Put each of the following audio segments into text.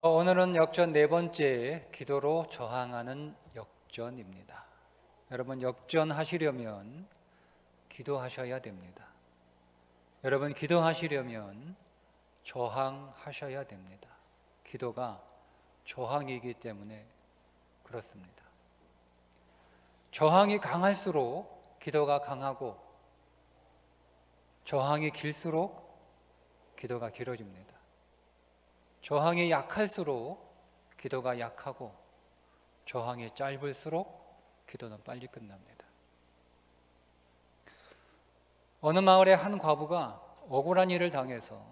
오늘은 역전 네 번째 기도로 저항하는 역전입니다. 여러분, 역전하시려면 기도하셔야 됩니다. 여러분, 기도하시려면 저항하셔야 됩니다. 기도가 저항이기 때문에 그렇습니다. 저항이 강할수록 기도가 강하고, 저항이 길수록 기도가 길어집니다. 저항이 약할수록 기도가 약하고, 저항이 짧을수록 기도는 빨리 끝납니다. 어느 마을의 한 과부가 억울한 일을 당해서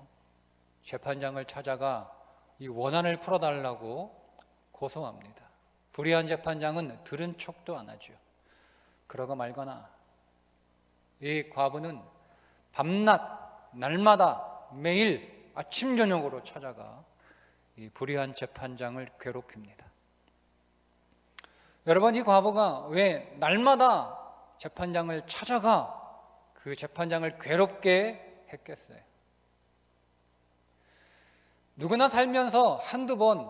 재판장을 찾아가 이 원한을 풀어달라고 고소합니다. 불의한 재판장은 들은 척도 안 하죠. 그러고 말거나 이 과부는 밤낮 날마다 매일 아침 저녁으로 찾아가 이 불의한 재판장을 괴롭힙니다. 여러분, 이 과부가 왜 날마다 재판장을 찾아가 그 재판장을 괴롭게 했겠어요? 누구나 살면서 한두 번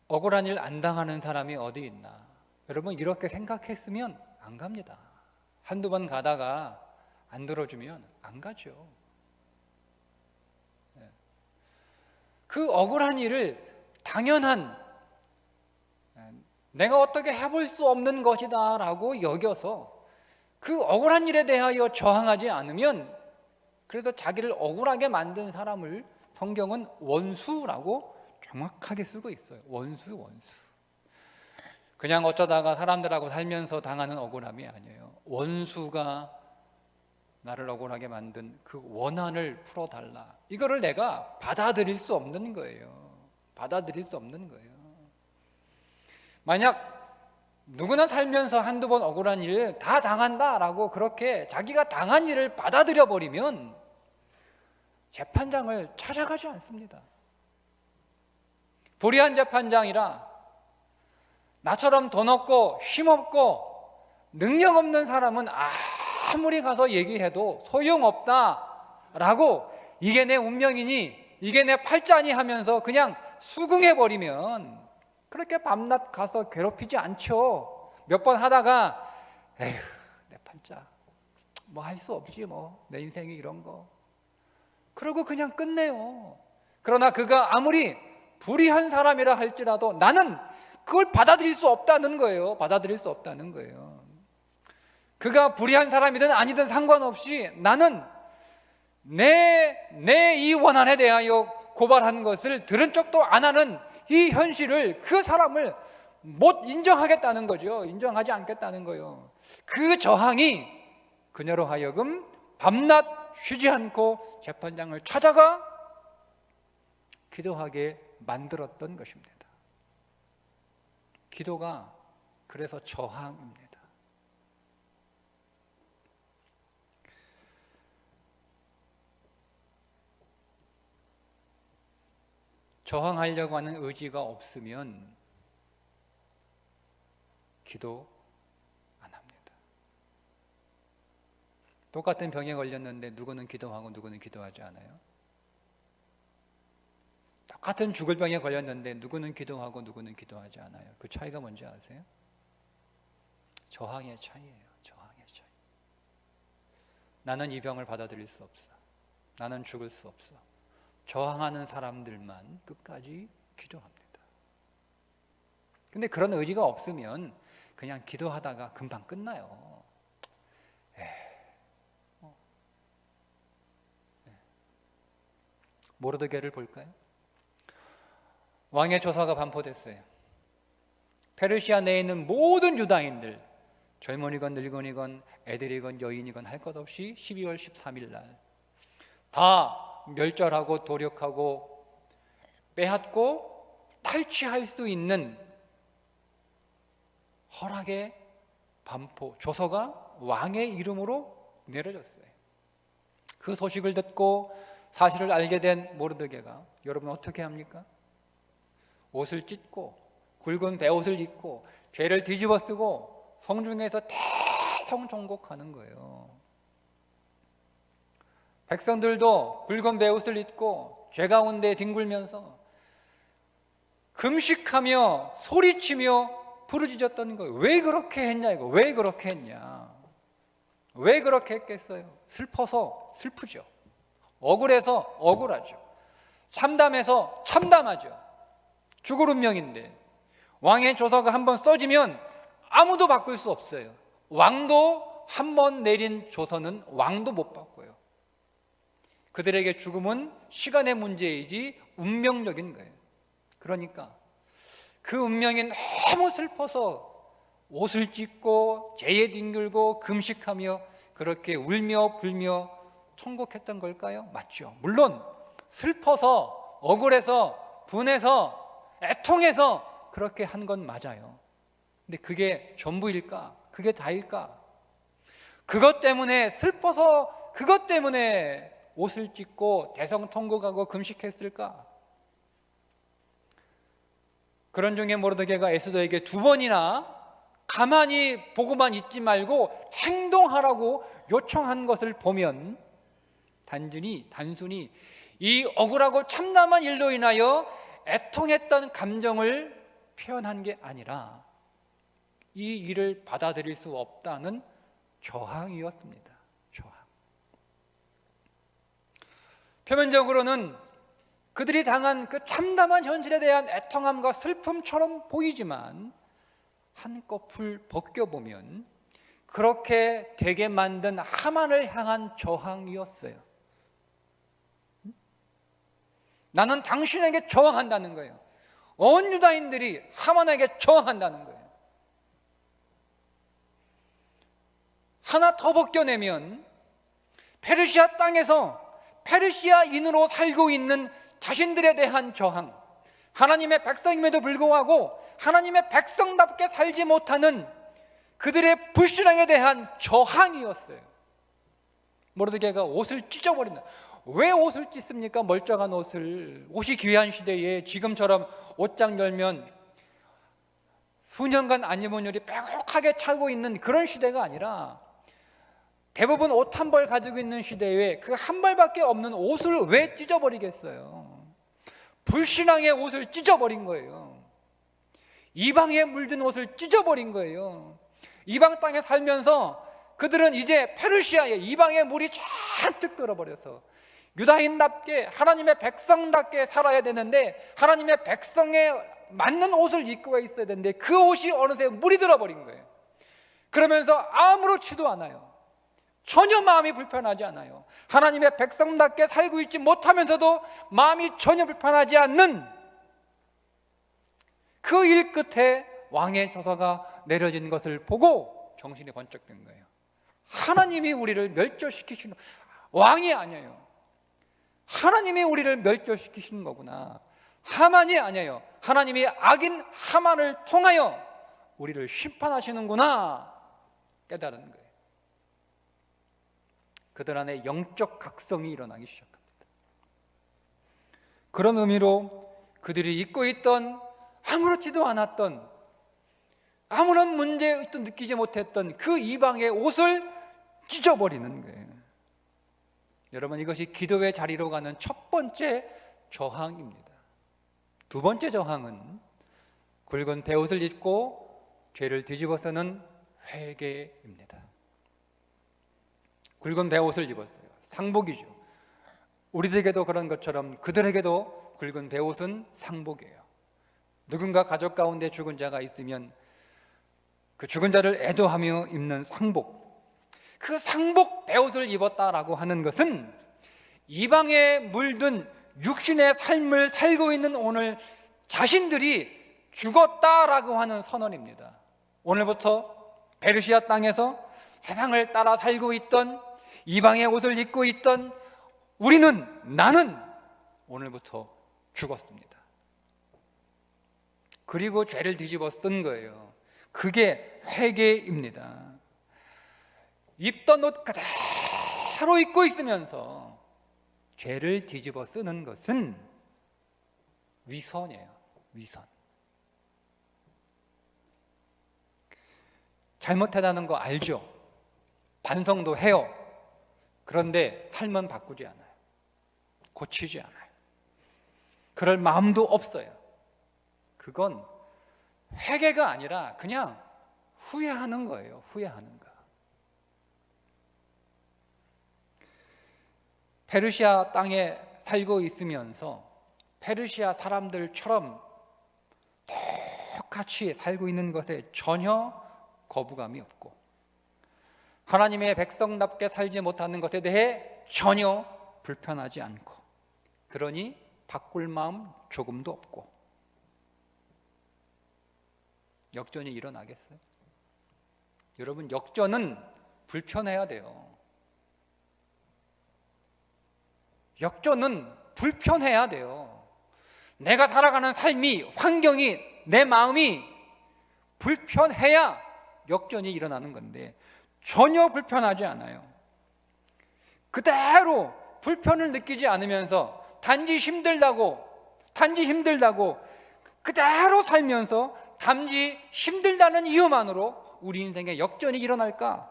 억울한 일 안 당하는 사람이 어디 있나? 여러분, 이렇게 생각했으면 안 갑니다. 한두 번 가다가 안 들어주면 안 가죠. 그 억울한 일을 당연한, 내가 어떻게 해볼 수 없는 것이다 라고 여겨서 그 억울한 일에 대하여 저항하지 않으면, 그래서 자기를 억울하게 만든 사람을 성경은 원수라고 정확하게 쓰고 있어요. 원수. 그냥 어쩌다가 사람들하고 살면서 당하는 억울함이 아니에요. 원수가 나를 억울하게 만든 그 원한을 풀어달라. 이거를 내가 받아들일 수 없는 거예요. 받아들일 수 없는 거예요. 만약 누구나 살면서 한두 번 억울한 일을 다 당한다라고 그렇게 자기가 당한 일을 받아들여 버리면 재판장을 찾아가지 않습니다. 불의한 재판장이라 나처럼 돈 없고 힘없고 능력 없는 사람은 아무리 가서 얘기해도 소용없다라고, 이게 내 운명이니 이게 내 팔자니 하면서 그냥 수긍해버리면 그렇게 밤낮 가서 괴롭히지 않죠. 몇 번 하다가 에휴, 내 팔자 뭐 할 수 없지, 뭐 내 인생이 이런 거, 그러고 그냥 끝내요. 그러나 그가 아무리 불의한 사람이라 할지라도 나는 그걸 받아들일 수 없다는 거예요. 받아들일 수 없다는 거예요. 그가 불의한 사람이든 아니든 상관없이 나는 내 이 원한에 대하여 고발한 것을 들은 척도 안 하는 이 현실을, 그 사람을 못 인정하겠다는 거죠. 인정하지 않겠다는 거예요. 그 저항이 그녀로 하여금 밤낮 쉬지 않고 재판장을 찾아가 기도하게 만들었던 것입니다. 기도가 그래서 저항입니다. 저항하려고 하는 의지가 없으면 기도 안 합니다. 똑같은 병에 걸렸는데 누구는 기도하고 누구는 기도하지 않아요? 똑같은 죽을 병에 걸렸는데 누구는 기도하고 누구는 기도하지 않아요. 그 차이가 뭔지 아세요? 저항의 차이예요. 저항의 차이. 나는 이 병을 받아들일 수 없어. 나는 죽을 수 없어. 저항하는 사람들만 끝까지 기도합니다. 근데 그런 의지가 없으면 그냥 기도하다가 금방 끝나요. 모르드게를 볼까요? 왕의 조사가 반포됐어요. 페르시아 내에 있는 모든 유다인들, 젊은이건 늙은이건 애들이건 여인이건 할 것 없이 12월 13일 날 다 멸절하고 도력하고 빼앗고 탈취할 수 있는 허락의 반포 조서가 왕의 이름으로 내려졌어요. 그 소식을 듣고 사실을 알게 된 모르드게가, 여러분 어떻게 합니까? 옷을 찢고 굵은 베옷을 입고 죄를 뒤집어 쓰고 성중에서 대성통곡하는 거예요. 백성들도 굵은 베옷을 입고 죄 가운데 뒹굴면서 금식하며 소리치며 부르짖었던 거예요. 왜 그렇게 했냐 이거. 왜 그렇게 했냐. 왜 그렇게 했겠어요? 슬퍼서 슬프죠. 억울해서 억울하죠. 참담해서 참담하죠. 죽을 운명인데 왕의 조서가 한번 써지면 아무도 바꿀 수 없어요. 왕도 한번 내린 조서는 왕도 못 바꿔요. 그들에게 죽음은 시간의 문제이지 운명적인 거예요. 그러니까 그 운명이 너무 슬퍼서 옷을 찢고 재에 뒹굴고 금식하며 그렇게 울며 불며 통곡했던 걸까요? 맞죠. 물론 슬퍼서 억울해서 분해서 애통해서 그렇게 한 건 맞아요. 근데 그게 전부일까? 그게 다일까? 그것 때문에 슬퍼서 그것 때문에 옷을 찢고 대성통곡하고 금식했을까? 그런 중에 모르드게가 에스더에게 2번이나 가만히 보고만 있지 말고 행동하라고 요청한 것을 보면 단순히 이 억울하고 참담한 일로 인하여 애통했던 감정을 표현한 게 아니라 이 일을 받아들일 수 없다는 저항이었습니다. 저항. 표면적으로는 그들이 당한 그 참담한 현실에 대한 애통함과 슬픔처럼 보이지만 한꺼풀 벗겨보면 그렇게 되게 만든 하만을 향한 저항이었어요. 나는 당신에게 저항한다는 거예요. 온 유다인들이 하만에게 저항한다는 거예요. 하나 더 벗겨내면 페르시아 땅에서 페르시아인으로 살고 있는 자신들에 대한 저항, 하나님의 백성임에도 불구하고 하나님의 백성답게 살지 못하는 그들의 불신앙에 대한 저항이었어요. 모르드게가 옷을 찢어버린다. 왜 옷을 찢습니까? 멀쩡한 옷을. 옷이 귀한 시대에 지금처럼 옷장 열면 수년간 안 입은 옷이 빼곡하게 차고 있는 그런 시대가 아니라 대부분 옷 한 벌 가지고 있는 시대에 그 한 벌밖에 없는 옷을 왜 찢어버리겠어요? 불신앙의 옷을 찢어버린 거예요. 이방에 물든 옷을 찢어버린 거예요. 이방 땅에 살면서 그들은 이제 페르시아의 이방의 물이 잔뜩 들어버려서 유다인답게 하나님의 백성답게 살아야 되는데 하나님의 백성에 맞는 옷을 입고 있어야 되는데 그 옷이 어느새 물이 들어버린 거예요. 그러면서 아무렇지도 않아요. 전혀 마음이 불편하지 않아요. 하나님의 백성답게 살고 있지 못하면서도 마음이 전혀 불편하지 않는 그 일 끝에 왕의 조서가 내려진 것을 보고 정신이 번쩍 든 거예요. 하나님이 우리를 멸절시키시는, 왕이 아니에요. 하나님이 우리를 멸절시키시는 거구나. 하만이 아니에요. 하나님이 악인 하만을 통하여 우리를 심판하시는구나 깨달은 거예요. 그들 안에 영적 각성이 일어나기 시작합니다. 그런 의미로 그들이 입고 있던 아무렇지도 않았던 아무런 문제도 느끼지 못했던 그 이방의 옷을 찢어버리는 거예요. 여러분, 이것이 기도의 자리로 가는 첫 번째 저항입니다. 두 번째 저항은 굵은 베옷을 입고 죄를 뒤집어쓰는 회개입니다. 굵은 베옷을 입었어요. 상복이죠. 우리들에게도 그런 것처럼 그들에게도 굵은 베옷은 상복이에요. 누군가 가족 가운데 죽은 자가 있으면 그 죽은 자를 애도하며 입는 상복, 그 상복 베옷을 입었다라고 하는 것은 이방에 물든 육신의 삶을 살고 있는 오늘 자신들이 죽었다라고 하는 선언입니다. 오늘부터 페르시아 땅에서 세상을 따라 살고 있던 이방의 옷을 입고 있던 나는 오늘부터 죽었습니다. 그리고 죄를 뒤집어 쓴 거예요. 그게 회개입니다. 입던 옷 그대로 입고 있으면서 죄를 뒤집어 쓰는 것은 위선이에요. 위선. 잘못하다는 거 알죠? 반성도 해요. 그런데 삶은 바꾸지 않아요. 고치지 않아요. 그럴 마음도 없어요. 그건 회개가 아니라 그냥 후회하는 거예요. 후회하는 거. 페르시아 땅에 살고 있으면서 페르시아 사람들처럼 똑같이 살고 있는 것에 전혀 거부감이 없고 하나님의 백성답게 살지 못하는 것에 대해 전혀 불편하지 않고 그러니 바꿀 마음 조금도 없고 역전이 일어나겠어요? 여러분, 역전은 불편해야 돼요. 역전은 불편해야 돼요. 내가 살아가는 삶이, 환경이, 내 마음이 불편해야 역전이 일어나는 건데 전혀 불편하지 않아요. 그대로 불편을 느끼지 않으면서 단지 힘들다고 그대로 살면서 단지 힘들다는 이유만으로 우리 인생에 역전이 일어날까?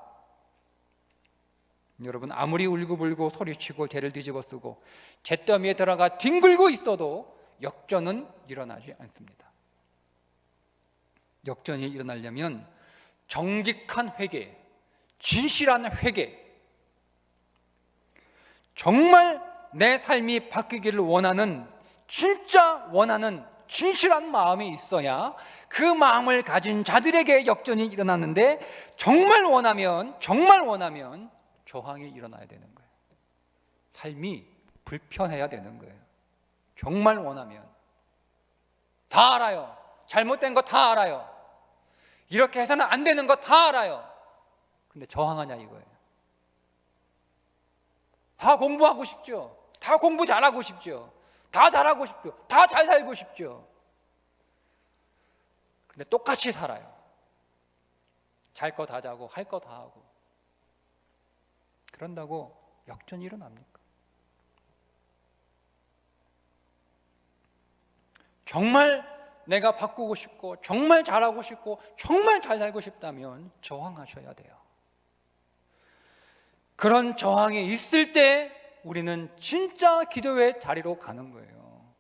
여러분, 아무리 울고불고 소리치고 죄를 뒤집어 쓰고 잿더미에 들어가 뒹굴고 있어도 역전은 일어나지 않습니다. 역전이 일어나려면 정직한 회개, 진실한 회개, 정말 내 삶이 바뀌기를 원하는, 진짜 원하는 진실한 마음이 있어야 그 마음을 가진 자들에게 역전이 일어나는데 정말 원하면 저항이 일어나야 되는 거예요. 삶이 불편해야 되는 거예요. 정말 원하면. 다 알아요. 잘못된 거 다 알아요. 이렇게 해서는 안 되는 거 다 알아요. 근데 저항하냐 이거예요. 다 공부하고 싶죠. 다 공부 잘하고 싶죠. 다 잘하고 싶죠. 다 잘 살고 싶죠. 근데 똑같이 살아요. 잘 거 다 자고 할 거 다 하고. 그런다고 역전이 일어납니까? 정말 내가 바꾸고 싶고 정말 잘하고 싶고 정말 잘 살고 싶다면 저항하셔야 돼요. 그런 저항이 있을 때 우리는 진짜 기도의 자리로 가는 거예요.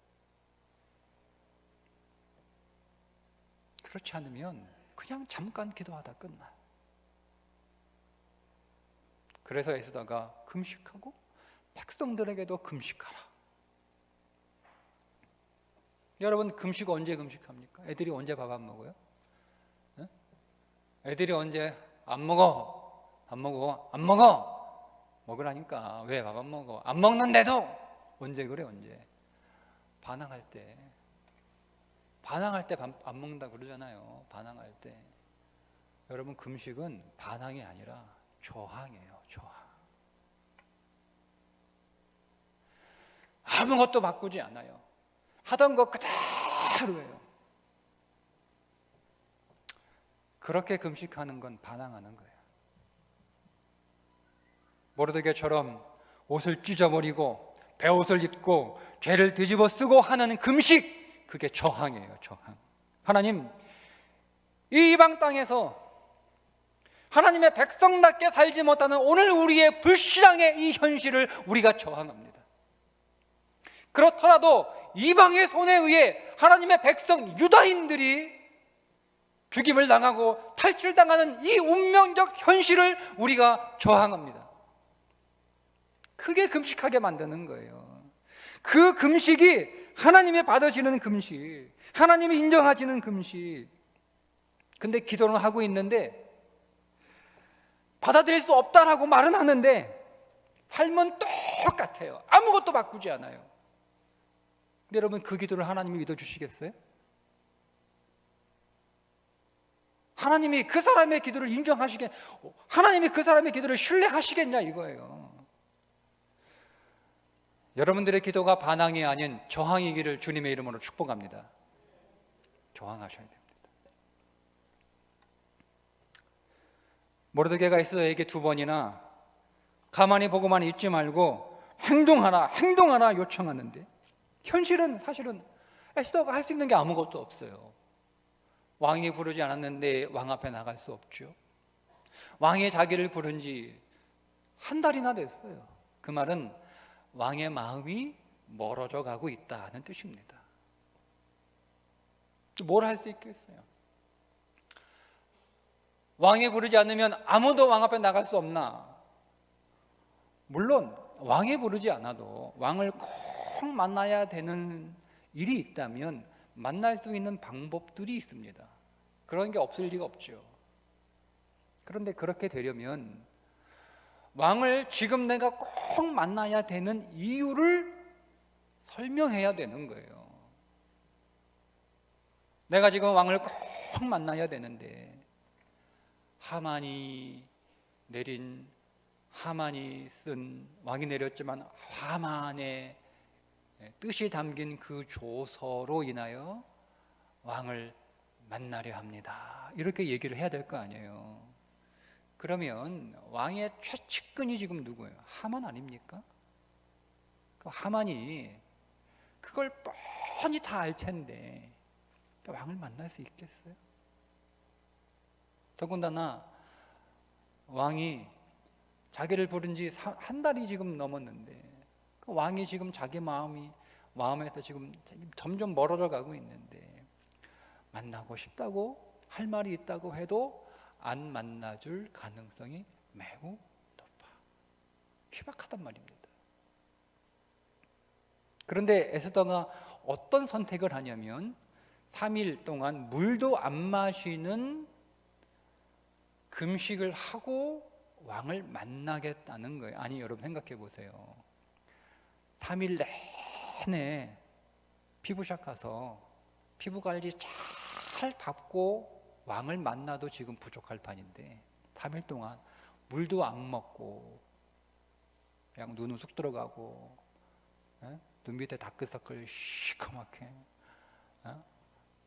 그렇지 않으면 그냥 잠깐 기도하다 끝나요. 그래서 에스더가 금식하고 백성들에게도 금식하라. 여러분, 금식 언제 금식합니까? 애들이 언제 밥 안 먹어요? 네? 애들이 언제 안 먹어? 먹으라니까. 왜 밥 안 먹어? 안 먹는데도 언제 그래? 언제? 반항할 때 밥 안 먹는다 그러잖아요. 반항할 때. 여러분, 금식은 반항이 아니라 저항이에요. 저항. 아무것도 바꾸지 않아요. 하던 거 그대로예요. 그렇게 금식하는 건 반항하는 거예요. 모르드게처럼 옷을 찢어버리고 베옷을 입고 죄를 뒤집어 쓰고 하는 금식, 그게 저항이에요. 저항. 하나님, 이 이방 땅에서 하나님의 백성답게 살지 못하는 오늘 우리의 불신앙의 이 현실을 우리가 저항합니다. 그렇더라도 이방의 손에 의해 하나님의 백성 유다인들이 죽임을 당하고 탈출당하는 이 운명적 현실을 우리가 저항합니다. 크게 금식하게 만드는 거예요. 그 금식이 하나님이 받으시는 금식, 하나님이 인정하시는 금식. 근데 기도는 하고 있는데 받아들일 수 없다라고 말은 하는데 삶은 똑같아요. 아무것도 바꾸지 않아요. 근데 여러분, 그 기도를 하나님이 믿어주시겠어요? 하나님이 그 사람의 기도를 하나님이 그 사람의 기도를 신뢰하시겠냐 이거예요. 여러분들의 기도가 반항이 아닌 저항이기를 주님의 이름으로 축복합니다. 저항하셔야 됩니다. 모르드게가 에스더에게 2번이나 가만히 보고만 있지 말고 행동하라 요청하는데 현실은 사실은 에스더가 할 수 있는 게 아무것도 없어요. 왕이 부르지 않았는데 왕 앞에 나갈 수 없죠. 왕이 자기를 부른 지 한 달이나 됐어요. 그 말은 왕의 마음이 멀어져 가고 있다는 뜻입니다. 뭘 할 수 있겠어요? 왕이 부르지 않으면 아무도 왕 앞에 나갈 수 없나? 물론 왕이 부르지 않아도 왕을 꼭 만나야 되는 일이 있다면 만날 수 있는 방법들이 있습니다. 그런 게 없을 리가 없죠. 그런데 그렇게 되려면 왕을 지금 내가 꼭 만나야 되는 이유를 설명해야 되는 거예요. 내가 지금 왕을 꼭 만나야 되는데 하만이 쓴, 왕이 내렸지만 하만의 뜻이 담긴 그 조서로 인하여 왕을 만나려 합니다. 이렇게 얘기를 해야 될 거 아니에요. 그러면 왕의 최측근이 지금 누구예요? 하만 아닙니까? 그 하만이 그걸 뻔히 다 알 텐데 왕을 만날 수 있겠어요? 더군다나 왕이 자기를 부른 지 한 달이 지금 넘었는데 그 왕이 지금 자기 마음에서 지금 점점 멀어져 가고 있는데 만나고 싶다고 할 말이 있다고 해도 안 만나줄 가능성이 매우 높아. 희박하단 말입니다. 그런데 에스더가 어떤 선택을 하냐면 3일 동안 물도 안 마시는 금식을 하고 왕을 만나겠다는 거예요. 아니, 여러분 생각해 보세요. 3일 내내 피부샵 가서 피부 관리 잘 받고 왕을 만나도 지금 부족할 판인데 3일 동안 물도 안 먹고 그냥 눈은 쑥 들어가고 눈 밑에 다크서클 시커멓게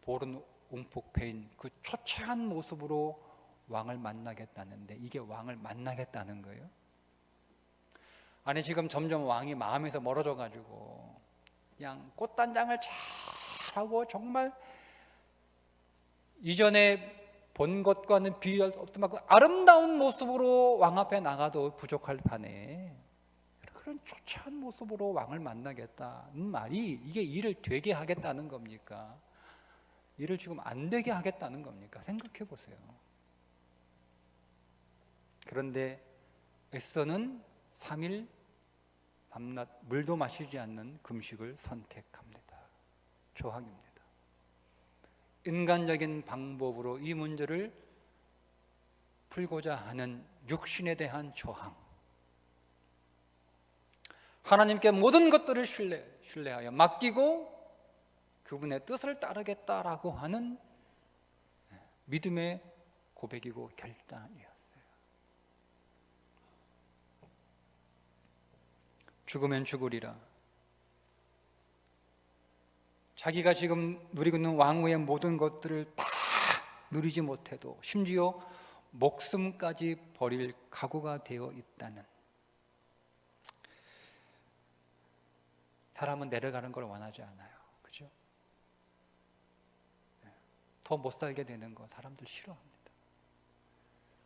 볼은 움푹 패인 그 초췌한 모습으로 왕을 만나겠다는데 이게 왕을 만나겠다는 거예요? 아니, 지금 점점 왕이 마음에서 멀어져 가지고 그냥 꽃단장을 잘하고 정말 이전에 본 것과는 비교할 수 없을 만큼 아름다운 모습으로 왕 앞에 나가도 부족할 판에 그런 초췌한 모습으로 왕을 만나겠다는 말이 이게 일을 되게 하겠다는 겁니까? 일을 지금 안 되게 하겠다는 겁니까? 생각해 보세요. 그런데 에스더는 3일 밤낮 물도 마시지 않는 금식을 선택합니다. 조항입니다. 인간적인 방법으로 이 문제를 풀고자 하는 육신에 대한 저항. 하나님께 모든 것들을 신뢰하여 맡기고 그분의 뜻을 따르겠다라고 하는 믿음의 고백이고 결단이었어요. 죽으면 죽으리라. 자기가 지금 누리고 있는 왕위의 모든 것들을 다 누리지 못해도 심지어 목숨까지 버릴 각오가 되어 있다는, 사람은 내려가는 걸 원하지 않아요. 그죠? 더 못 살게 되는 거 사람들 싫어합니다.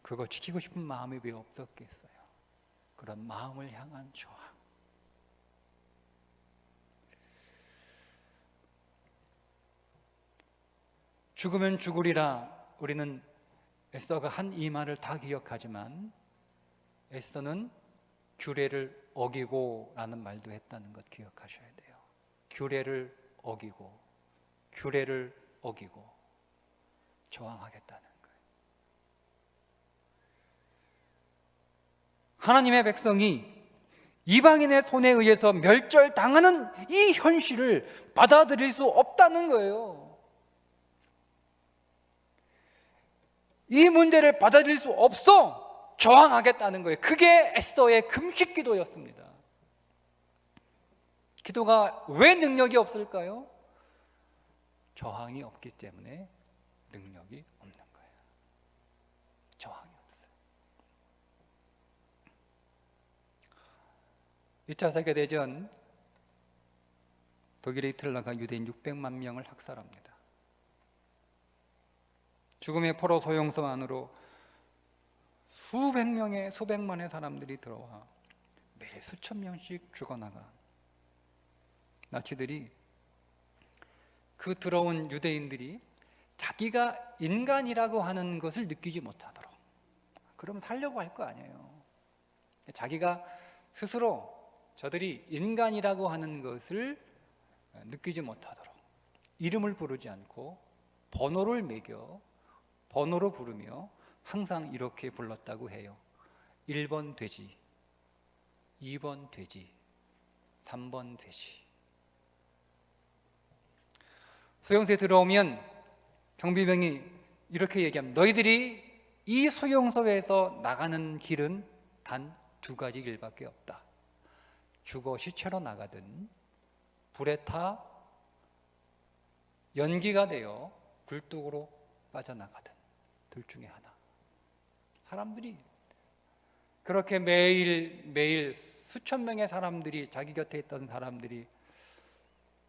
그거 지키고 싶은 마음이 왜 없었겠어요? 그런 마음을 향한 저항. 죽으면 죽으리라. 우리는 에스더가 한 이 말을 다 기억하지만 에스더는 규례를 어기고 라는 말도 했다는 것 기억하셔야 돼요. 규례를 어기고 저항하겠다는 거예요. 하나님의 백성이 이방인의 손에 의해서 멸절당하는 이 현실을 받아들일 수 없다는 거예요. 이 문제를 받아들일 수 없어 저항하겠다는 거예요. 그게 에스더의 금식 기도였습니다. 기도가 왜 능력이 없을까요? 저항이 없기 때문에 능력이 없는 거예요. 저항이 없어요. 2차 세계대전 독일의 히틀러가 유대인 600만 명을 학살합니다. 죽음의 포로 소용소 안으로 수백만의 사람들이 들어와 매일 수천 명씩 죽어나가. 나치들이 그 들어온 유대인들이 자기가 인간이라고 하는 것을 느끼지 못하도록, 그러면 살려고 할 거 아니에요. 자기가 스스로 저들이 인간이라고 하는 것을 느끼지 못하도록 이름을 부르지 않고 번호를 매겨 번호로 부르며 항상 이렇게 불렀다고 해요. 1번 돼지, 2번 돼지, 3번 돼지. 수용소에 들어오면 경비병이 이렇게 얘기합니다. 너희들이 이 수용소에서 나가는 길은 단 2가지 길밖에 없다. 죽어 시체로 나가든 불에 타 연기가 되어 굴뚝으로 빠져나가든 둘 중에 하나. 사람들이 그렇게 매일 수천 명의 사람들이, 자기 곁에 있던 사람들이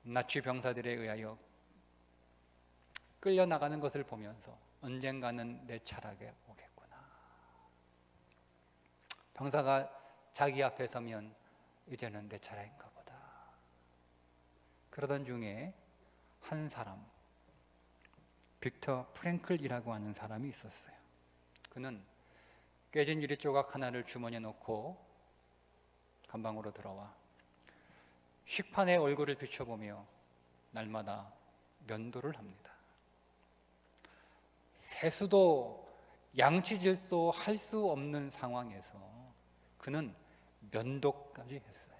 나치 병사들에 의하여 끌려나가는 것을 보면서 언젠가는 내 차례가 오겠구나. 병사가 자기 앞에 서면 이제는 내 차례인가 보다. 그러던 중에 한 사람, 빅터 프랭클이라고 하는 사람이 있었어요. 그는 깨진 유리 조각 하나를 주머니에 넣고 감방으로 들어와 식판에 얼굴을 비춰보며 날마다 면도를 합니다. 세수도 양치질도 할 수 없는 상황에서 그는 면도까지 했어요.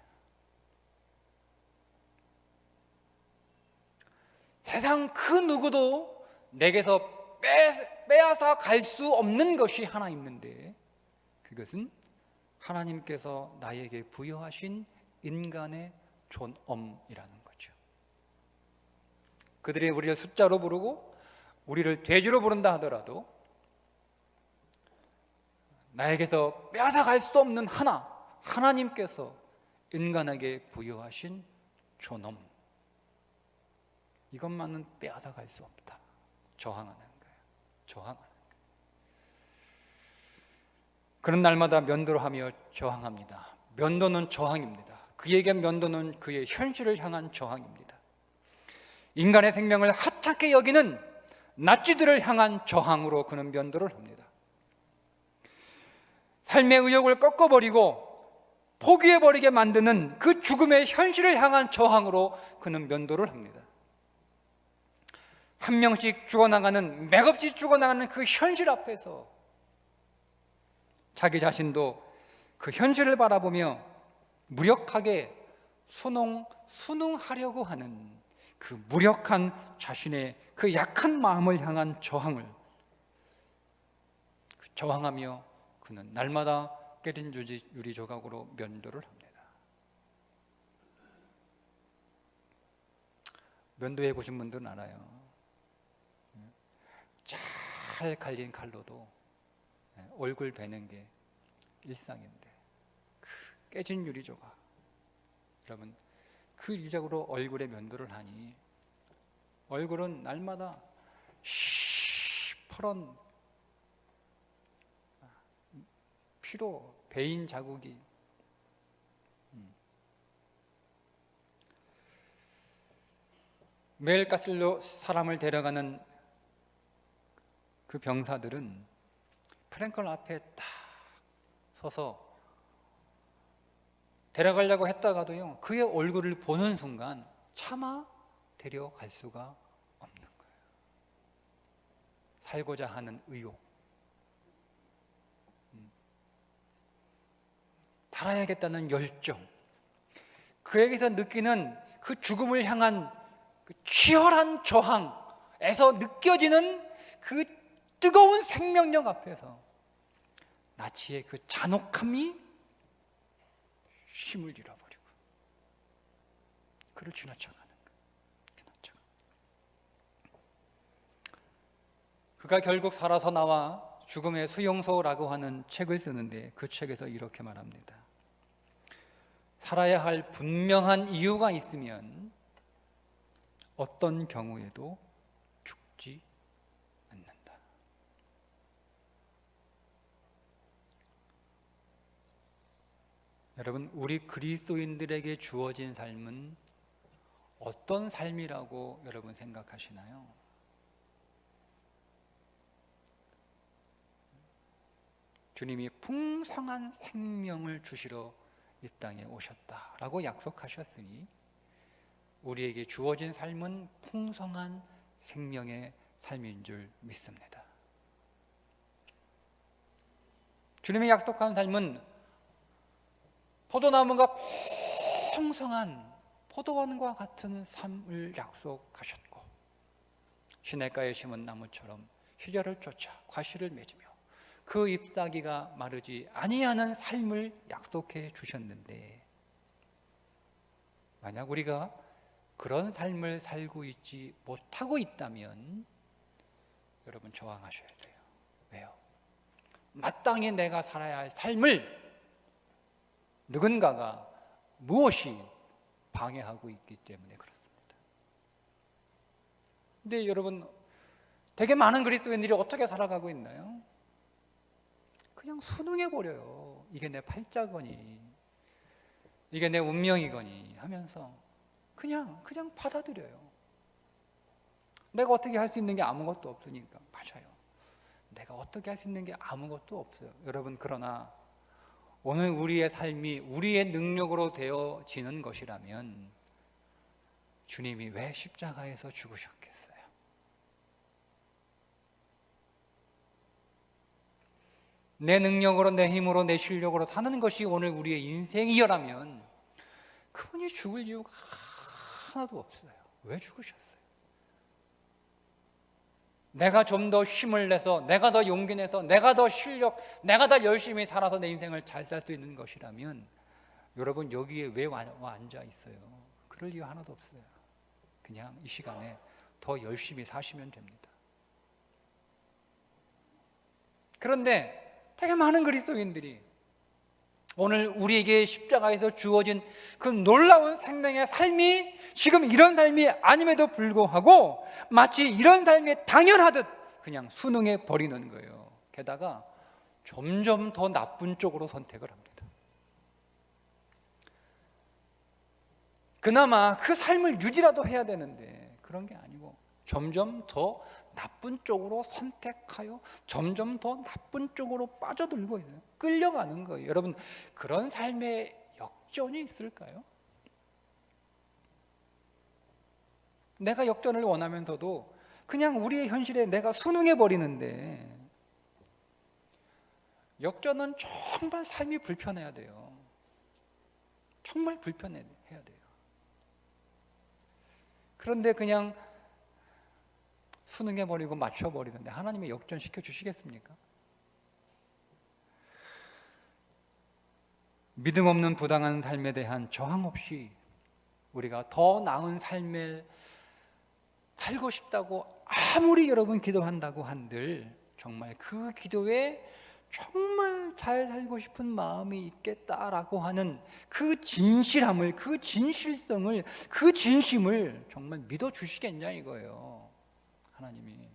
세상 그 누구도 내게서 빼앗아 갈 수 없는 것이 하나 있는데, 그것은 하나님께서 나에게 부여하신 인간의 존엄이라는 거죠. 그들이 우리를 숫자로 부르고 우리를 돼지로 부른다 하더라도 나에게서 빼앗아 갈 수 없는 하나님께서 인간에게 부여하신 존엄, 이것만은 빼앗아 갈 수 없다. 저항하는 거예요. 저항하는 거예요. 그런 날마다 면도를 하며 저항합니다. 면도는 저항입니다. 그에게 면도는 그의 현실을 향한 저항입니다. 인간의 생명을 하찮게 여기는 나치들을 향한 저항으로 그는 면도를 합니다. 삶의 의욕을 꺾어버리고 포기해버리게 만드는 그 죽음의 현실을 향한 저항으로 그는 면도를 합니다. 한 명씩 죽어나가는, 맥없이 죽어나가는 그 현실 앞에서 자기 자신도 그 현실을 바라보며 무력하게 순응하려고 하는 그 무력한 자신의 그 약한 마음을 향한 저항을 저항하며 그는 날마다 깨진 유리 조각으로 면도를 합니다. 면도해 보신 분들은 알아요. 잘 갈린 칼로도 얼굴 베는 게 일상인데, 그 깨진 유리 조각, 여러분 그 유리조각으로 얼굴에 면도를 하니 얼굴은 날마다 시퍼런 피로 베인 자국이, 매일 가스로 사람을 데려가는 그 병사들은 프랭클 앞에 딱 서서 데려가려고 했다가도요, 그의 얼굴을 보는 순간 차마 데려갈 수가 없는 거예요. 살고자 하는 의욕, 살아야겠다는 열정, 그에게서 느끼는 그 죽음을 향한 그 치열한 저항에서 느껴지는 그 뜨거운 생명력 앞에서 나치의 그 잔혹함이 힘을 잃어버리고 그를 지나쳐가는 거예요. 그가 결국 살아서 나와 죽음의 수용소라고 하는 책을 쓰는데, 그 책에서 이렇게 말합니다. 살아야 할 분명한 이유가 있으면 어떤 경우에도 죽지 않는다. 여러분, 우리 그리스도인들에게 주어진 삶은 어떤 삶이라고 여러분 생각하시나요? 주님이 풍성한 생명을 주시러 이 땅에 오셨다라고 약속하셨으니 우리에게 주어진 삶은 풍성한 생명의 삶인 줄 믿습니다. 주님이 약속한 삶은 포도나무가 풍성한 포도원과 같은 삶을 약속하셨고 시냇가에 심은 나무처럼 시절을 쫓아 과실을 맺으며 그 잎사귀가 마르지 아니하는 삶을 약속해 주셨는데 만약 우리가 그런 삶을 살고 있지 못하고 있다면 여러분 저항하셔야 돼요. 왜요? 마땅히 내가 살아야 할 삶을 누군가가 무엇이 방해하고 있기 때문에 그렇습니다. 근데 여러분 되게 많은 그리스도인들이 어떻게 살아가고 있나요? 그냥 순응해버려요. 이게 내 팔자거니 이게 내 운명이거니 하면서 그냥 받아들여요. 내가 어떻게 할 수 있는 게 아무것도 없으니까. 맞아요. 내가 어떻게 할 수 있는 게 아무것도 없어요. 여러분 그러나 오늘 우리의 삶이 우리의 능력으로 되어지는 것이라면 주님이 왜 십자가에서 죽으셨겠어요? 내 능력으로 내 힘으로 내 실력으로 사는 것이 오늘 우리의 인생이라면 그분이 죽을 이유가 하나도 없어요. 왜 죽으셨어요? 내가 좀 더 힘을 내서 내가 더 용기 내서 내가 더 실력 내가 더 열심히 살아서 내 인생을 잘 살 수 있는 것이라면 여러분 여기에 왜 앉아 있어요? 그럴 이유 하나도 없어요. 그냥 이 시간에 더 열심히 사시면 됩니다. 그런데 되게 많은 그리스도인들이 오늘 우리에게 십자가에서 주어진 그 놀라운 생명의 삶이 지금 이런 삶이 아님에도 불구하고 마치 이런 삶이 당연하듯 그냥 순응해 버리는 거예요. 게다가 점점 더 나쁜 쪽으로 선택을 합니다. 그나마 그 삶을 유지라도 해야 되는데 그런 게 아니고 점점 더 나쁜 쪽으로 선택하여 점점 더 나쁜 쪽으로 빠져들고 있어요. 끌려가는 거예요. 여러분 그런 삶의 역전이 있을까요? 내가 역전을 원하면서도 그냥 우리의 현실에 내가 순응해 버리는데 역전은 정말 삶이 불편해야 돼요. 정말 불편해야 돼요. 그런데 그냥 순응해버리고 맞춰버리는데 하나님이 역전시켜 주시겠습니까? 믿음 없는 부당한 삶에 대한 저항 없이 우리가 더 나은 삶을 살고 싶다고 아무리 여러분 기도한다고 한들 정말 그 기도에 정말 잘 살고 싶은 마음이 있겠다라고 하는 그 진실함을, 그 진실성을, 그 진심을 정말 믿어주시겠냐 이거예요. 하나님이.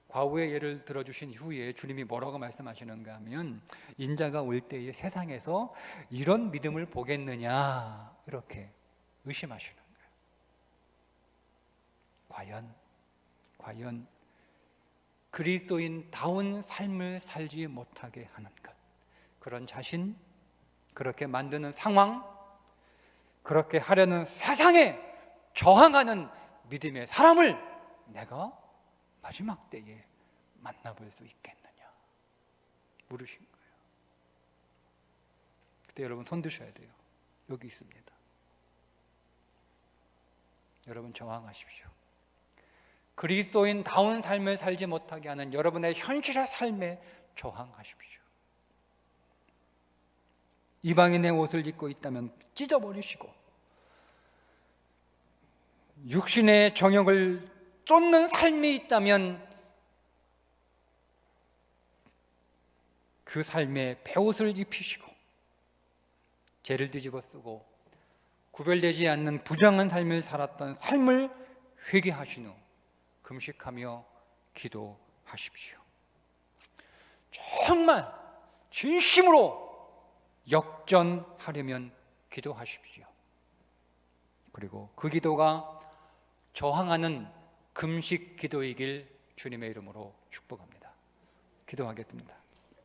과거의 예를 들어주신 후에 주님이 뭐라고 말씀하시는가 하면 인자가 올 때에 세상에서 이런 믿음을 보겠느냐 이렇게 의심하시는 거예요. 과연 그리스도인다운 삶을 살지 못하게 하는 것, 그런 자신, 그렇게 만드는 상황, 그렇게 하려는 세상에 저항하는 믿음의 사람을 내가 마지막 때에 만나볼 수 있겠느냐 물으신 거예요. 그때 여러분 손 드셔야 돼요. 여기 있습니다. 여러분 저항하십시오. 그리스도인다운 삶을 살지 못하게 하는 여러분의 현실의 삶에 저항하십시오. 이방인의 옷을 입고 있다면 찢어버리시고 육신의 정욕을 쫓는 삶이 있다면 그 삶에 베옷을 입히시고 죄를 뒤집어 쓰고 구별되지 않는 부정한 삶을 살았던 삶을 회개하신 후 금식하며 기도하십시오. 정말 진심으로 역전하려면 기도하십시오. 그리고 그 기도가 저항하는 금식 기도이길 주님의 이름으로 축복합니다. 기도하겠습니다.